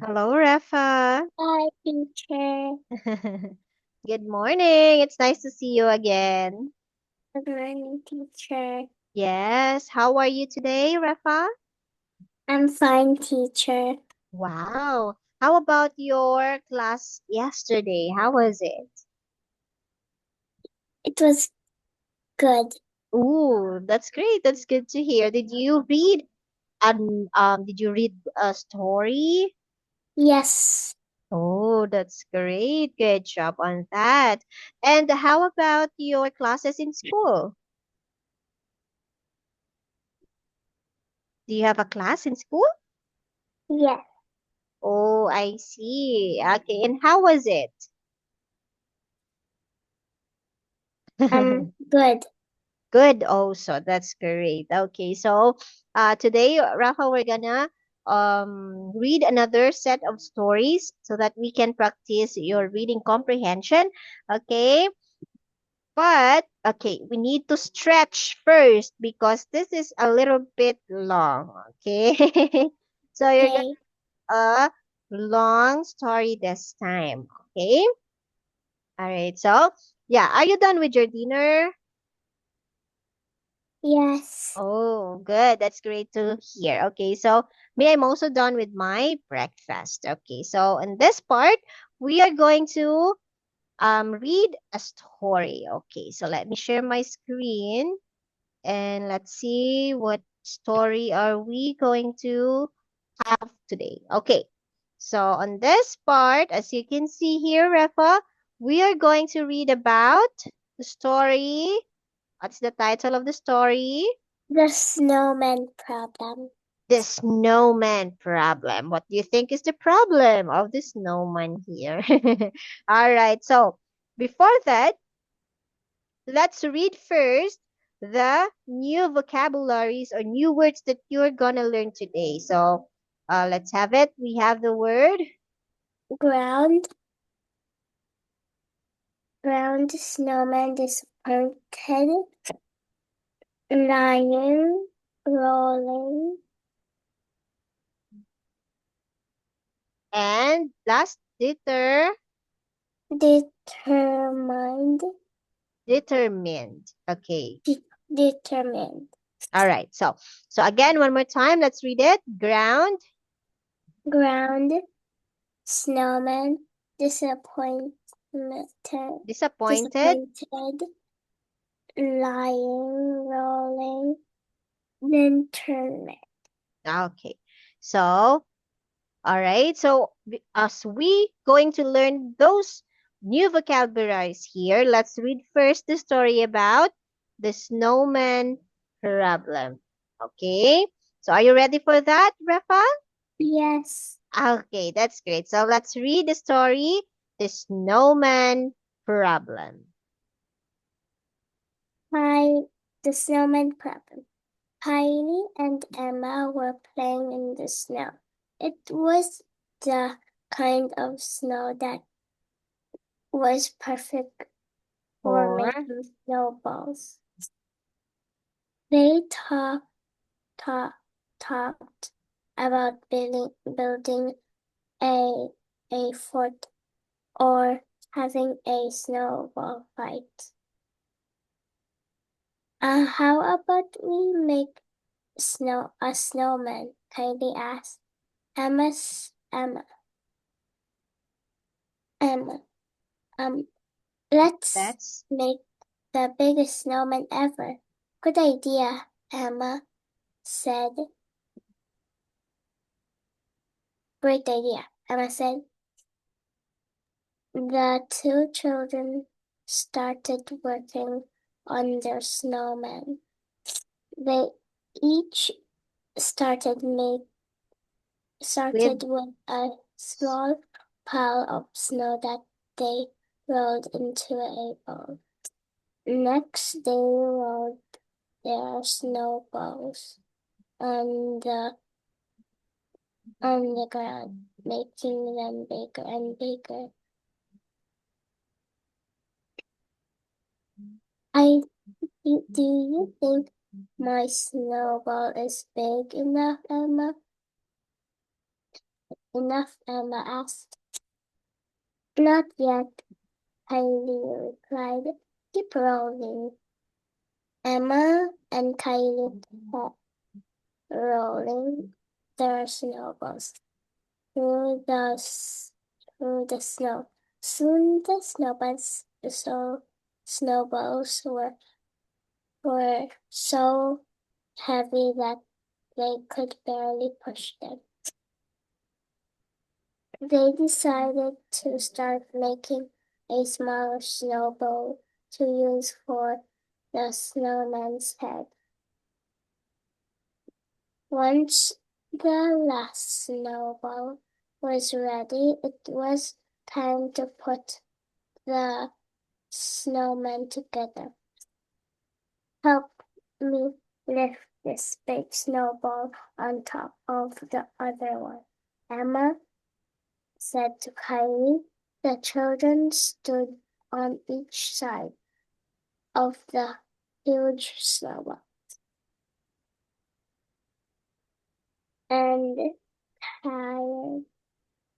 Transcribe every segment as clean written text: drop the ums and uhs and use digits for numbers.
Hello, Rafa. Hi, teacher. Good morning. It's nice to see you again. Good morning, teacher. Yes. How are you today, Rafa? I'm fine, teacher. Wow. How about your class yesterday? How was it? It was good. Ooh, that's great. That's good to hear. Did you read a story? Yes, Oh, that's great. Good job on that. And how about your classes in school? Do you have a class in school? yes. Oh, I see. Okay, and how was it? Good. Good also. That's great. Okay, so today, Rafa, we're gonna read another set of stories so that we can practice your reading comprehension. Okay, but okay, we need to stretch first because this is a little bit long. Okay, so you're gonna Okay. a long story this time. Okay. All right. So, yeah, are you done with your dinner? Yes. Oh, good. That's great to hear. Okay. So, me, I'm also done with my breakfast. Okay. So, in this part, we are going to read a story. Okay. So, let me share my screen and let's see what story are we going to have today. Okay. So, on this part, as you can see here, Rafa, we are going to read about the story. What's the title of the story? The snowman problem. The snowman problem. What do you think is the problem of the snowman here? All right. So, before that, let's read first the new vocabularies or new words that you're gonna learn today. So, let's have it. We have the word Ground. Ground snowman disappointed. Lion. Rolling. and last letter Determined. determined. Okay. Determined. All right. So again, one more time. Let's read it. Ground, Ground. Snowman. Disappointed. disappointed. Disappointed. Lying, rolling, then turn it. Okay. So, all right. So as we going to learn those new vocabularies here, let's read first the story about the snowman problem. Okay. So are you ready for that, Rafa? Yes. Okay, that's great. So let's read the story, The Snowman Problem. Hi, the snowman problem. Heidi and Emma were playing in the snow. It was the kind of snow that was perfect for Or making snowballs. They talk, talked about building a, a fort or having a snowball fight. How about we make a snowman? Kylie asked. Emma. Emma. Um, let's that's make the biggest snowman ever. Good idea, Emma said. Great idea, Emma said. The two children started working on their snowman. They each started made with started with a small pile of snow that they rolled into a bowl. Next, they rolled their snowballs on the ground, making them bigger and bigger. I Do you think my snowball is big enough, Emma? Emma asked. Not yet, Kylie replied. Keep rolling. Emma and Kylie kept rolling their snowballs through the snow. Soon the snowballs were so heavy that they could barely push them. They decided to start making a smaller snowball to use for the snowman's head. Once the last snowball was ready, it was time to put the snowman together. Help me lift this big snowball on top of the other one, Emma said to Kylie. The children stood on each side of the huge snowball and tired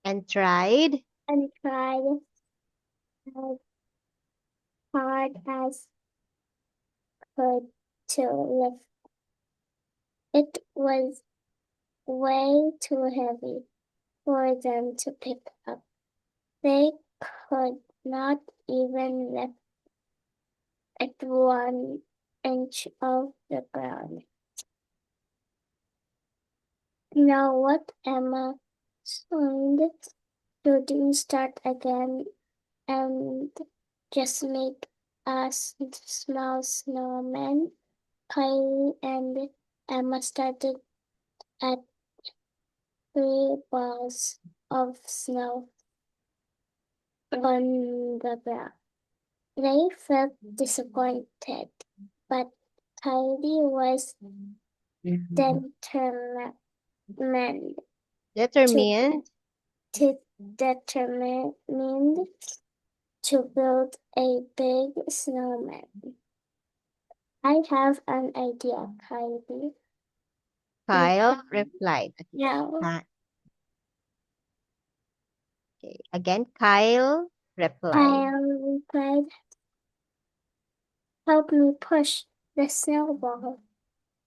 And tried. and tried as hard as could to lift. It was way too heavy for them to pick up. They could not even lift it 1 inch off the ground. Now what, Emma exclaimed. Should we start again and just make a small snowman? Kylie and Emma started at 3 balls of snow on the ground. They felt disappointed, but Kylie was determined Determined. determined to build a big snowman. I have an idea, Kylie. Kyle replied. Now, Okay. Again, Kyle replied. Kyle replied, help me push the snowball.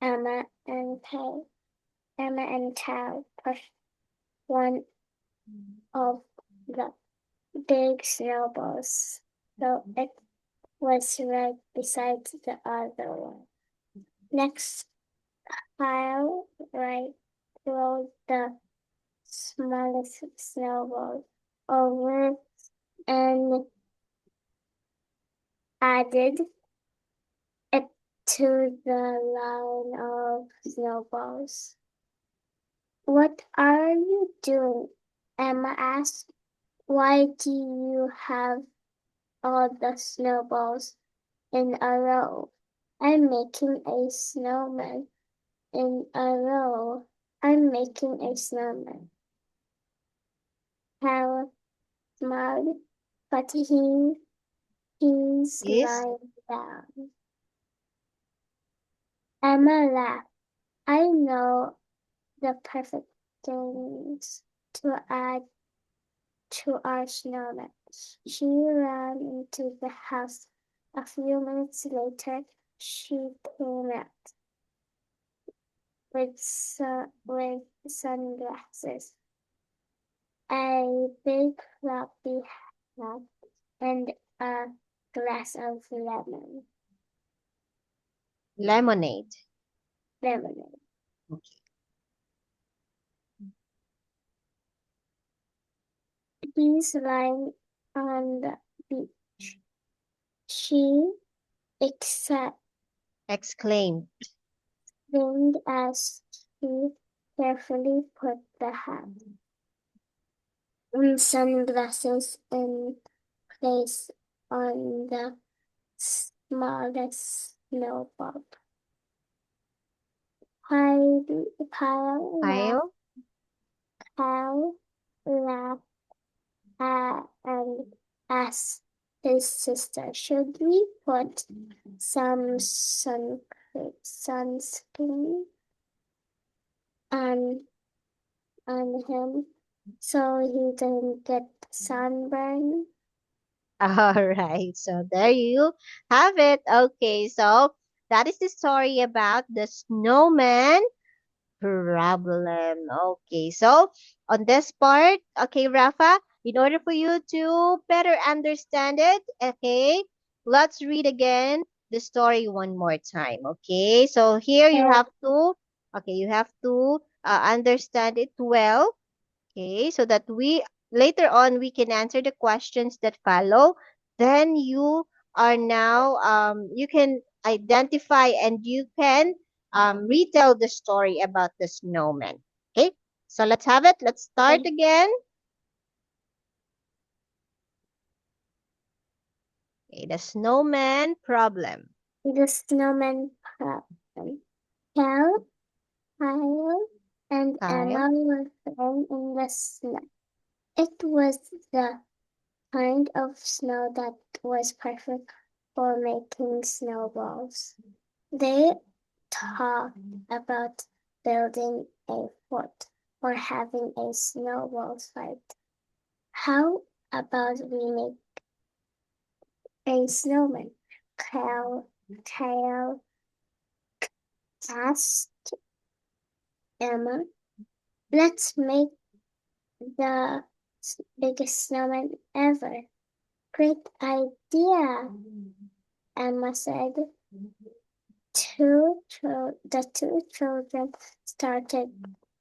Emma and Kyle pushed one of the big snowballs, so it was right beside the other one. Next, Kyle rolled the smallest snowball over and added it to the line of snowballs. What are you doing? Emma asked. Why do you have all the snowballs in a row? I'm making a snowman in a row. I'm making a snowman. Harold smiled, but he's lying down. Emma laughed. I know the perfect things to add to our snowman. She ran into the house. A few minutes later, she came out with sunglasses, a big floppy hat, and a glass of Lemonade. lemonade. Okay. He's lying on the beach. She Exclaimed. as she carefully put the hat and sunglasses in place on the smallest snowball. Kyle laughed and asked, his sister, should we put some sunscreen on him so he doesn't get sunburn? All right, so there you have it. Okay, so that is the story about the snowman problem. Okay, so on this part, okay, Rafa, in order for you to better understand it, okay, let's read again the story one more time. Okay, so here you Uh, have to, okay, you have to understand it well. Okay, so that we later on we can answer the questions that follow. Then you are now you can identify and you can retell the story about the snowman. Okay, so let's have it. Let's start again. Okay, the snowman problem. the snowman problem. Cal, Kyle, and Kyle. Emma were playing in the snow. It was the kind of snow that was perfect for making snowballs. They talked about building a fort or having a snowball fight. How about we make a snowman? Kyle asked Emma. Let's make the biggest snowman ever. Great idea, Emma said. The two children started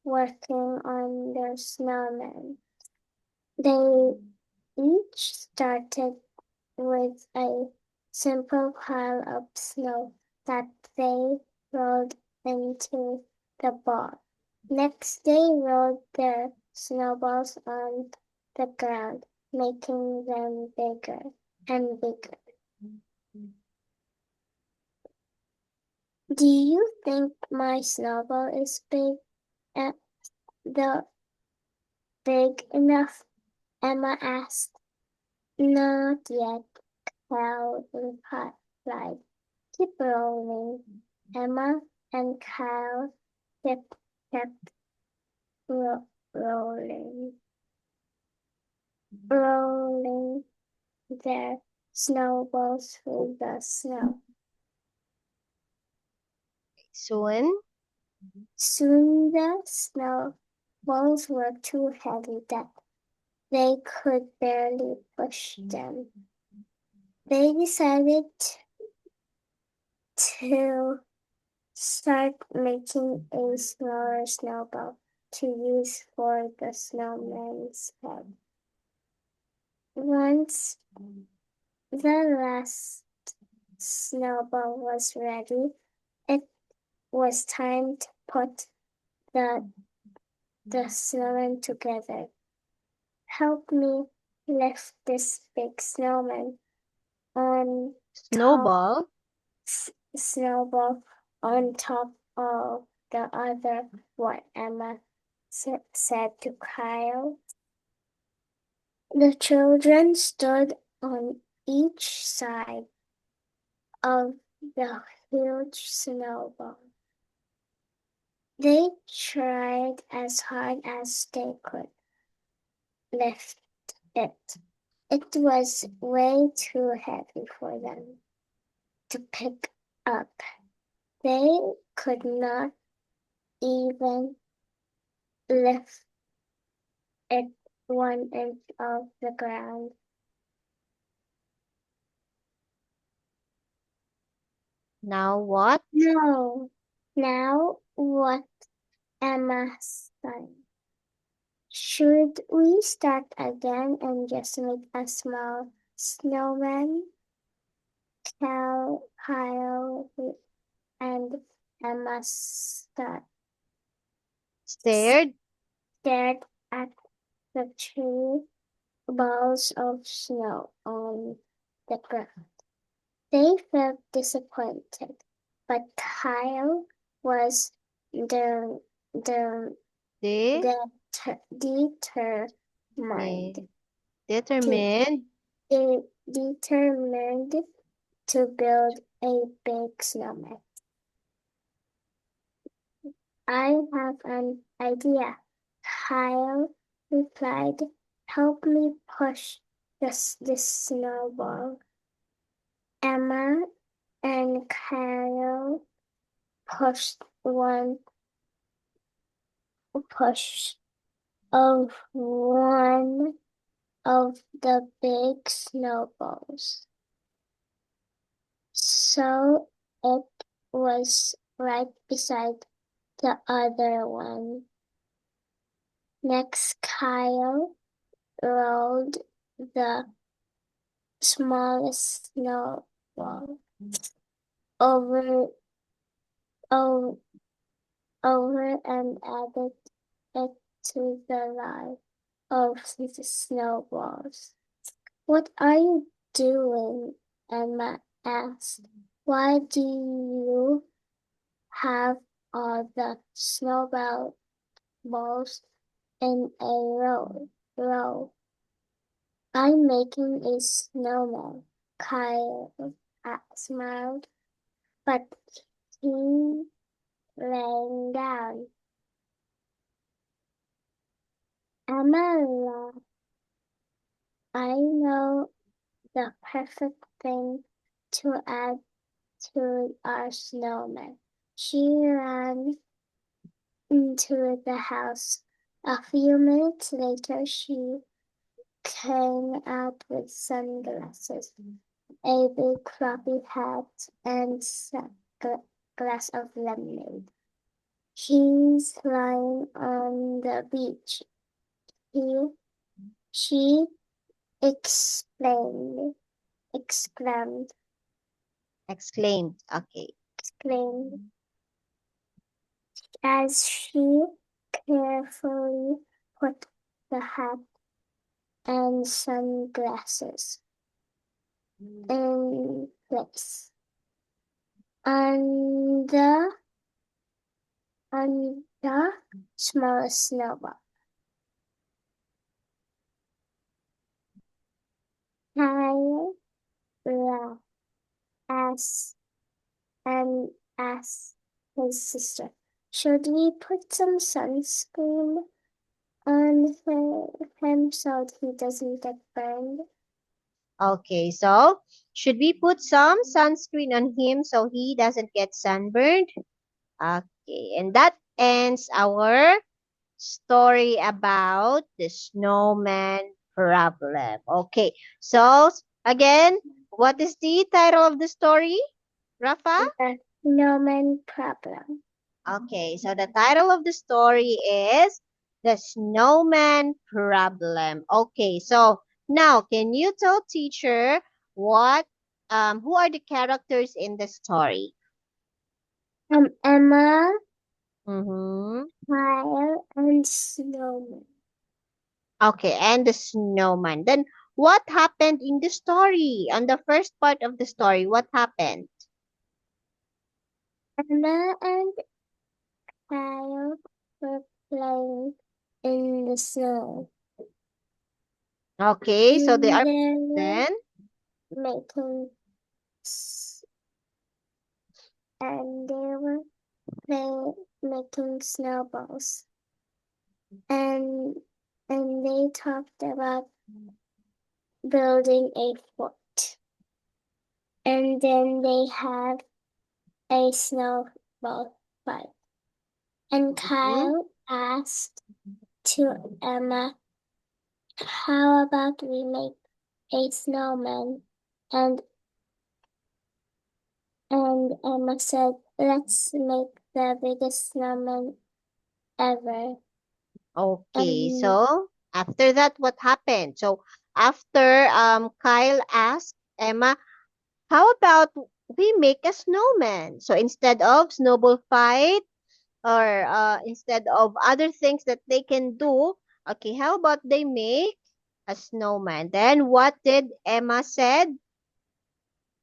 working on their snowman. They each started with a simple pile of snow that they rolled into the ball. Next, they rolled their snowballs on the ground, making them bigger and bigger. Do you think my snowball is big enough? Emma asked. Not yet, Kyle replied. Keep rolling. Emma and Kyle kept rolling their snowballs through the snow. Soon. Soon the snowballs were too heavy that they could barely push them. They decided to start making a smaller snowball to use for the snowman's head. Once the last snowball was ready, it was time to put the snowman together. Help me lift this big snowman on top Snowball. snowball on top of the other one, Emma said to Kyle. The children stood on each side of the huge snowball. They tried as hard as they could lift it. It was way too heavy for them to pick up. They could not even lift it 1 inch off the ground. Now what? No. Now what, Emma said. Should we start again and just make a small snowman? Kyle and Emma Stared. stared at the 2 balls of snow on the ground. They felt disappointed, but Kyle was the De. determined to Determined. determined to build a big snowman. I have an idea, Kyle replied. Help me push this snowball. Emma and Kyle pushed one of the big snowballs. So it was right beside the other one. Next, Kyle rolled the smallest snowball over and added it to the line of the snowballs. What are you doing? Emma asked. Why do you have all the snowballs in a row? I'm making a snowman, Kyle smiled, but he laying down. Emma laughed. I know the perfect thing to add to our snowman. She ran into the house. A few minutes later, she came out with sunglasses, a big floppy hat, and a glass of lemonade. He's lying on the beach. She exclaimed. Okay. As she carefully put the hat and sunglasses in place. On the smallest snowball. Kyle laughed asked his sister, should we put some sunscreen on him so he doesn't get burned? Okay, so should we put some sunscreen on him so he doesn't get sunburned? Okay, and that ends our story about the snowman problem. Okay, so again, what is the title of the story, Rafa? The snowman problem. Okay, so the title of the story is The Snowman Problem. Okay, so now can you tell teacher what who are the characters in the story? Emma, Mm-hmm. Kyle, and Snowman. Okay, and the snowman. Then what happened in the story? On the first part of the story, what happened? Emma and Kyle were playing in the snow. Okay, so they are Then then making and they were making snowballs. And they talked about building a fort. And then they had a snowball fight. And Kyle asked to Emma, how about we make a snowman? And Emma said, let's make the biggest snowman ever. okay, so after that, what happened? So after Kyle asked Emma, how about we make a snowman? So instead of snowball fight or instead of other things that they can do, okay, how about they make a snowman? Then what did Emma said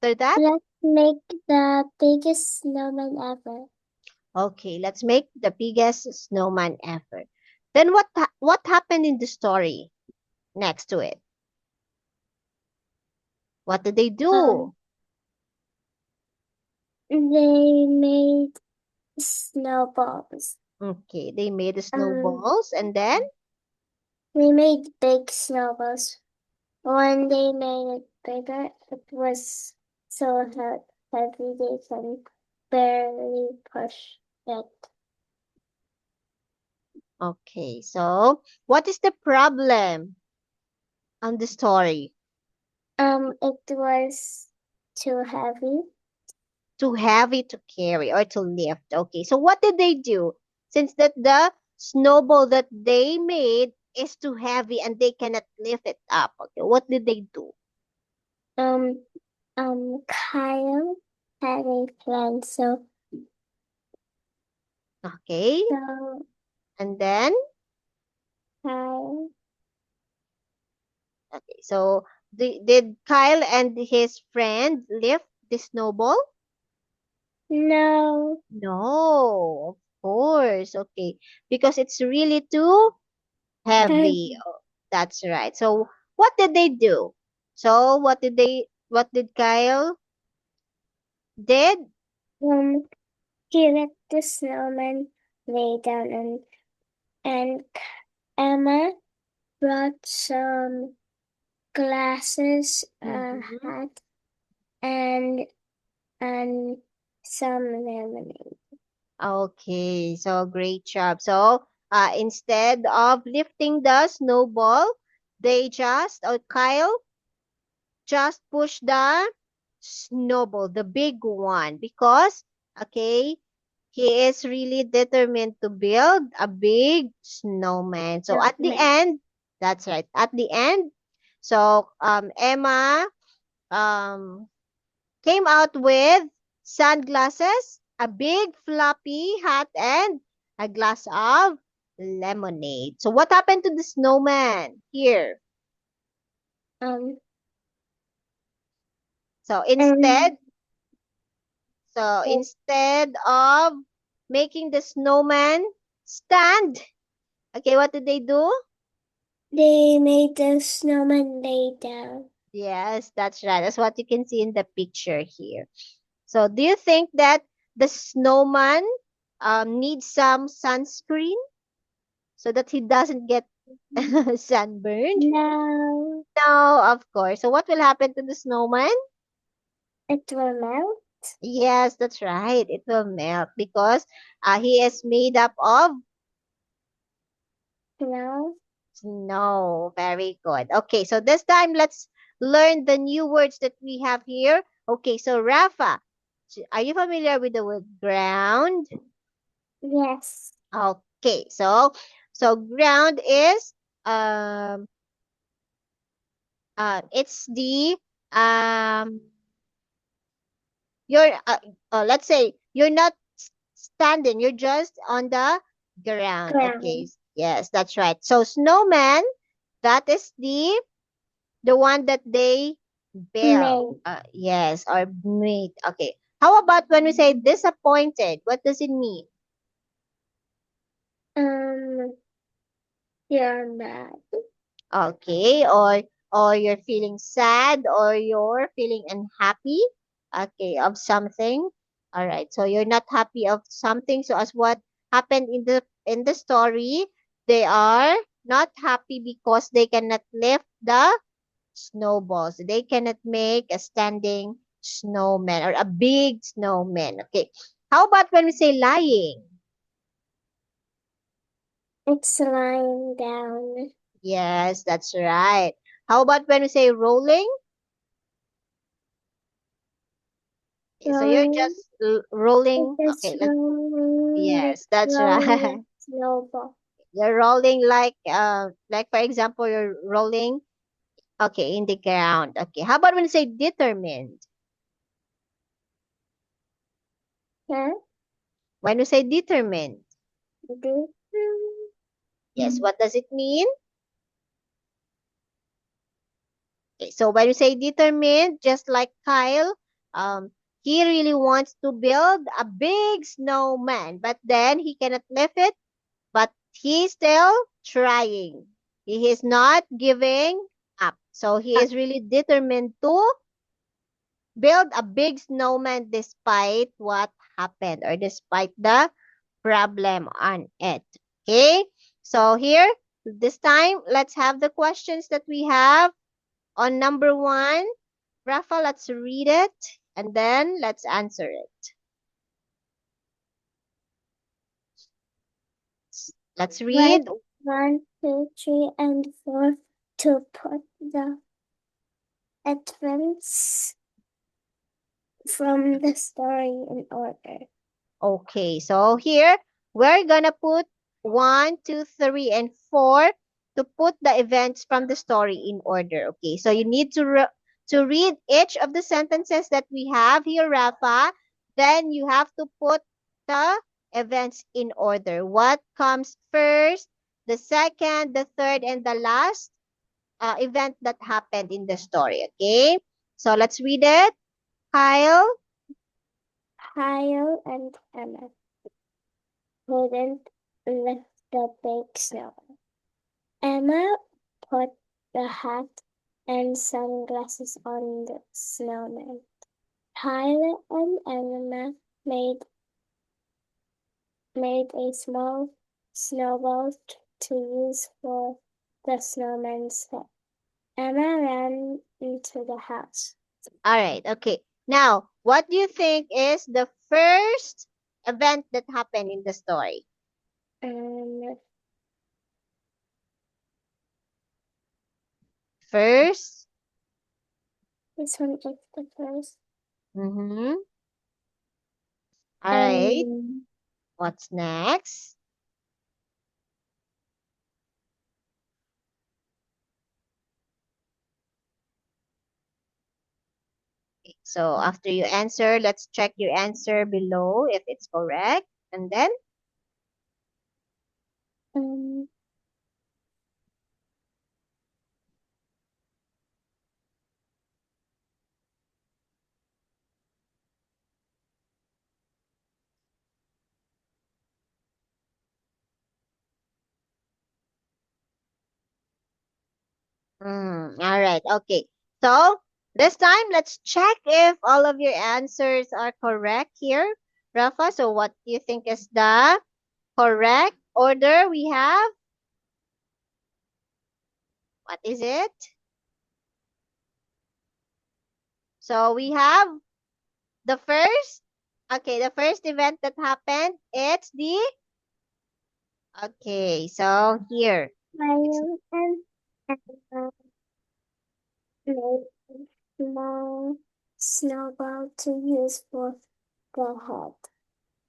after that? Let's make the biggest snowman ever. Okay, let's make the biggest snowman ever. Then what happened in the story next to it? What did they do? They made snowballs. Okay, they made the Um, snowballs and then they made big snowballs. When they made it bigger, it was so heavy they can barely push it. okay, so what is the problem on the story? It was too heavy. Too heavy to carry or to lift. Okay, so what did they do? Since that the snowball that they made is too heavy and they cannot lift it up. Okay, what did they do? Um, Kyle had a plan, Okay, so and then Kyle, okay, so did Kyle and his friend lift the snowball? no, No, of course. Okay, because it's really too heavy. heavy. Oh, that's right. So what did they do? So what did Kyle did? Um, he let the snowman lay down, and Emma brought some glasses, a Mhm. hat, and and some lemonade. Okay, so great job. So instead of lifting the snowball, Kyle just push the snowball, the big one, because okay, he is really determined to build a big snowman. So at the Snowman. end, that's right. At the end, so Emma um came out with sunglasses, a big floppy hat, and a glass of lemonade. So what happened to the snowman here? Um, So and instead of making the snowman stand, okay, what did they do? they made the snowman lay down. Yes, that's right. That's what you can see in the picture here. So do you think that the snowman needs some sunscreen so that he doesn't get sunburned? Now No, of course. So what will happen to the snowman? it will melt. Yes, that's right. It will melt because he is made up of Now, snow. Very good. Okay, so this time let's learn the new words that we have here. Okay, so Rafa, are you familiar with the word ground? yes. Okay, so ground is um it's the um you're let's say you're not standing, you're just on the ground. Okay, Ground. yes, that's right. So snowman, that is the one that they build. Made. Yes, or made. Okay. How about when we say disappointed? What does it mean? Um, you're mad. Okay, or you're feeling sad or you're feeling unhappy, okay, of something. All right. So you're not happy of something. So as what happened in the story, they are not happy because they cannot lift the snowballs. They cannot make a standing snowman or a big snowman. Okay. How about when we say lying? It's lying down. Yes, that's right. How about when we say rolling? Okay, so you're Rolling. just It's rolling. just Okay, rolling. yes, It's that's rolling right. a snowball. You're rolling like for example, you're rolling okay in the ground. Okay, how about when you say determined? Huh? When you say determined, Do. yes, what does it mean? Okay, so when you say determined, just like Kyle, um, he really wants to build a big snowman, but then he cannot lift it, but he's still trying. He is not giving up. So he is really determined to build a big snowman despite what happened or despite the problem on it. Okay, so here, this time, let's have the questions that we have on number 1. Rafa, let's read it and then let's answer it. Let's read. Write 1, 2, 3, and 4 to put the events from the story in order. Okay, so here we're gonna put 1, 2, 3, and 4 to put the events from the story in order. Okay, so you need to read each of the sentences that we have here, Rafa. Then you have to put the events in order. What comes first, the second, the third, and the last event that happened in the story. Okay, so let's read it. Kyle. Kyle and Emma couldn't lift the big snow. Emma put the hat and sunglasses on the snowman. Kyle and Emma made a small snowball to use for the snowman's head. Emma ran into the house. All right, okay. Now, what do you think is the first event that happened in the story? First? This one is the first. Mm-hmm. All right. Um, What's next? Okay, so after you answer, let's check your answer below if it's correct. And then, um, all right, okay. So this time, let's check if all of your answers are correct here. Rafa, so what do you think is the correct order we have? What is it? So we have the first, okay, the first event that happened, it's the, okay, so here, it's, Kyle and Emma made a small snowball to use for the head.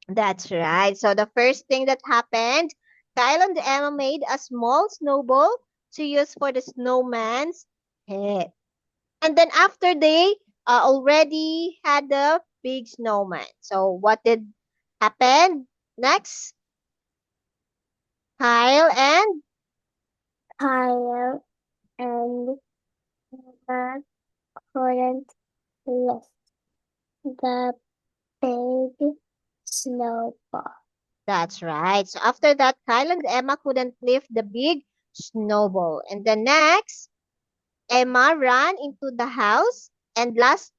that's right. So the first thing that happened, Kyle and Emma made a small snowball to use for the snowman's head. And then after they already had the big snowman. So what did happen next? Kyle and Kyle and Emma couldn't lift the big snowball. That's right. So after that, Kyle and Emma couldn't lift the big snowball. And then next, Emma ran into the house. And last,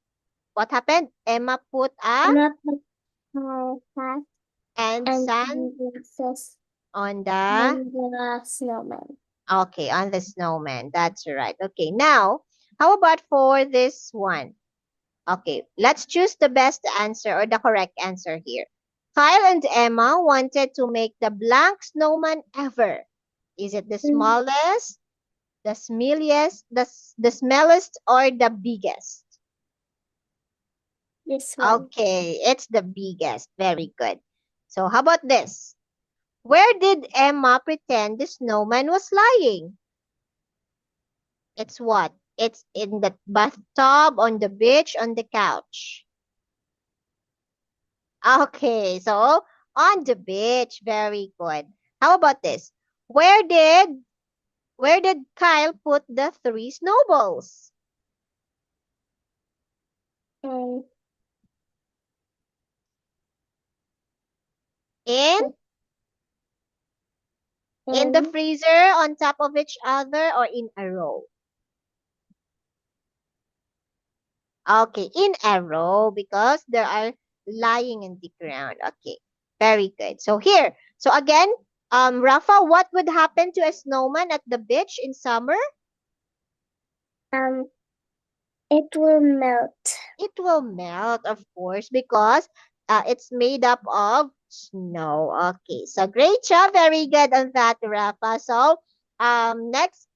what happened? Emma put a Emma put her hat and and sand sunglasses on the, on the snowman. okay, on the snowman. That's right. Okay, now, how about for this one? Okay, let's choose the best answer or the correct answer here. Kyle and Emma wanted to make the blank snowman ever. Is it the smallest, the smelliest, the smallest, or the biggest? This one. Okay, it's the biggest. Very good. So how about this? Where did Emma pretend the snowman was lying? It's what? It's in the bathtub, on the beach, on the couch. Okay, so on the beach. Very good. How about this? Where did where did Kyle put the 3 snowballs? And In the in freezer, on top of each other, or in a row? Okay, in a row because they are lying in the ground. Okay, very good. So here, so again, Rafa, what would happen to a snowman at the beach in summer? Um, it will melt. It will melt, of course, because it's made up of snow. Okay, so great job, very good on that, Rafa. So, next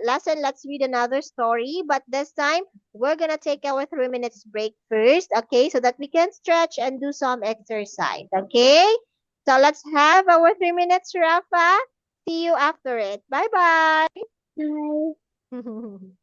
lesson, let's read another story, but this time we're gonna take our 3 minutes break first, okay, so that we can stretch and do some exercise, okay? So let's have our 3 minutes, Rafa. See you after it. Bye bye. Bye.